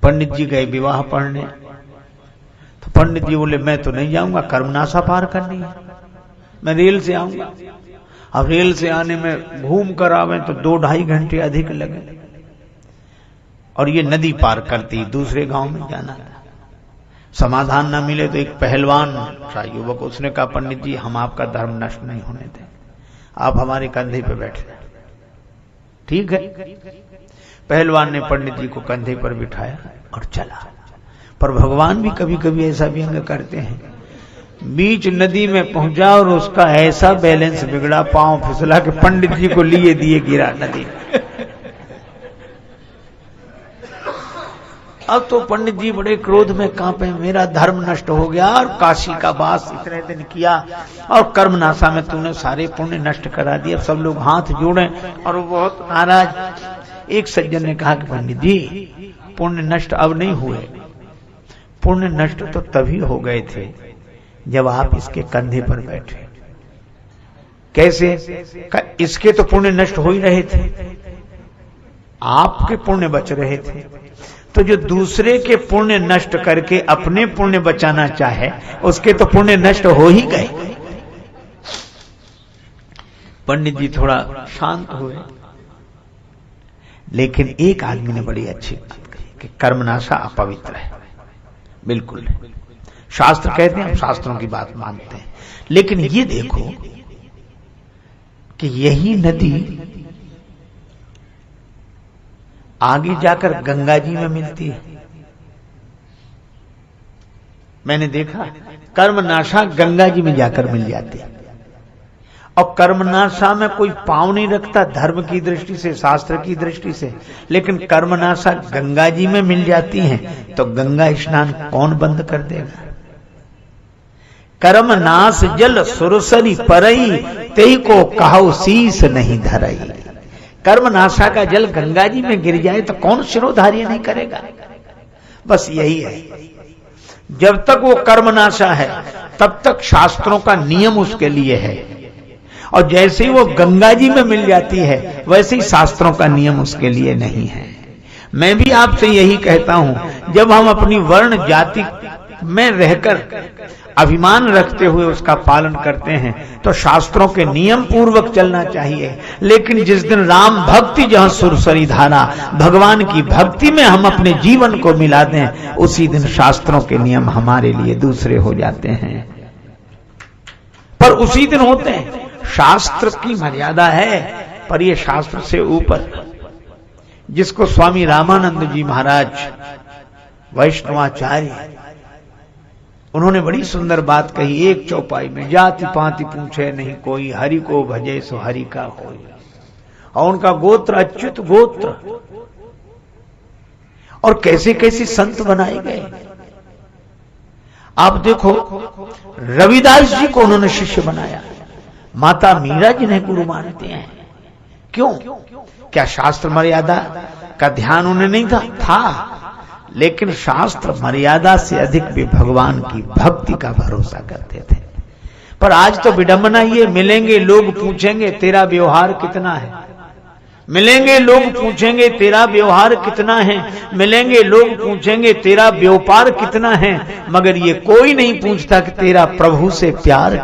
पंडित जी गए विवाह पढ़ने, तो पंडित जी बोले मैं तो नहीं जाऊंगा, कर्मनाशा पार करनी है, मैं रेल से आऊंगा। अब रेल से आने में घूम कर आवे तो 2-2.5 घंटे अधिक लगे, और ये नदी पार करती दूसरे गांव में जाना था। समाधान ना मिले तो एक पहलवान था युवक, उसने कहा पंडित जी हम आपका धर्म नष्ट नहीं होने दें, आप हमारे कंधे पे बैठे। ठीक है, पहलवान ने पंडित जी को कंधे पर बिठाया और चला। पर भगवान भी कभी कभी ऐसा व्यंग करते हैं, बीच नदी में पहुंचा और उसका ऐसा बैलेंस बिगड़ा, पांव फिसला के पंडित जी को लिए दिए गिरा नदी। अब तो पंडित जी बड़े क्रोध में कांपे, मेरा धर्म नष्ट हो गया और काशी का वास इतने दिन किया और कर्मनाशा में तूने सारे पुण्य नष्ट करा दिए। अब सब लोग हाथ जोड़े और वो बहुत नाराज। एक सज्जन ने कहा कि पंडित जी पुण्य नष्ट अब नहीं हुए, पुण्य नष्ट तो तभी हो गए थे जब आप इसके कंधे पर बैठे। कैसे? इसके तो पुण्य नष्ट हो ही रहे थे, आपके पुण्य बच रहे थे, तो जो दूसरे के पुण्य नष्ट करके अपने पुण्य बचाना चाहे उसके तो पुण्य नष्ट हो ही गए। पंडित जी थोड़ा शांत हुए, लेकिन एक आदमी ने बड़ी अच्छी बात कही कि कर्मनाशा अपवित्र है। बिल्कुल शास्त्र कहते हैं, हम शास्त्रों की बात मानते हैं, लेकिन ये देखो कि यही नदी आगे जाकर गंगा जी में मिलती है। मैंने देखा कर्मनाशा गंगा जी में जाकर मिल जाती है, और कर्मनाशा में कोई पांव नहीं रखता धर्म की दृष्टि से, शास्त्र की दृष्टि से, लेकिन कर्मनाशा गंगा जी में मिल जाती है तो गंगा स्नान कौन बंद कर देगा? कर्मनाश जल सुरसरी परई, तेई को कहो शीस नहीं धरई। कर्मनाशा का जल गंगा जी में गिर जाए तो कौन शिरोधार्य नहीं करेगा? बस यही है, जब तक वो कर्मनाशा है तब तक शास्त्रों का नियम उसके लिए है, और जैसे ही वो गंगा जी में मिल जाती है वैसे ही शास्त्रों का नियम उसके लिए नहीं है। मैं भी आपसे यही कहता हूं, जब हम अपनी वर्ण जाति में रहकर अभिमान रखते हुए उसका पालन करते हैं तो शास्त्रों के नियम पूर्वक चलना चाहिए। लेकिन जिस दिन राम भक्ति जहां सुरसरी धारा, भगवान की भक्ति में हम अपने जीवन को मिला दें, उसी दिन शास्त्रों के नियम हमारे लिए दूसरे हो जाते हैं। पर उसी दिन होते हैं, शास्त्र की मर्यादा है, पर यह शास्त्र से ऊपर, जिसको स्वामी रामानंद जी महाराज वैष्णवाचार्य, उन्होंने बड़ी सुंदर बात कही एक चौपाई में, जाति पाति पूछे नहीं कोई, हरि को भजे सो हरि का होई। और उनका गोत्र अच्युत गोत्र, और कैसे कैसे संत बनाए गए। आप देखो रविदास जी को उन्होंने शिष्य बनाया, माता मीरा जिन्हें गुरु मानते हैं। क्यों? क्या शास्त्र मर्यादा का ध्यान उन्हें नहीं था? लेकिन शास्त्र मर्यादा से अधिक भी भगवान की भक्ति का भरोसा करते थे। पर आज तो विडंबना ये, मिलेंगे लोग पूछेंगे तेरा व्यवहार कितना है, मिलेंगे लोग पूछेंगे तेरा व्यवहार कितना है, मिलेंगे लोग पूछेंगे तेरा व्यापार कितना है, मगर ये कोई नहीं पूछता कि तेरा प्रभु से प्यार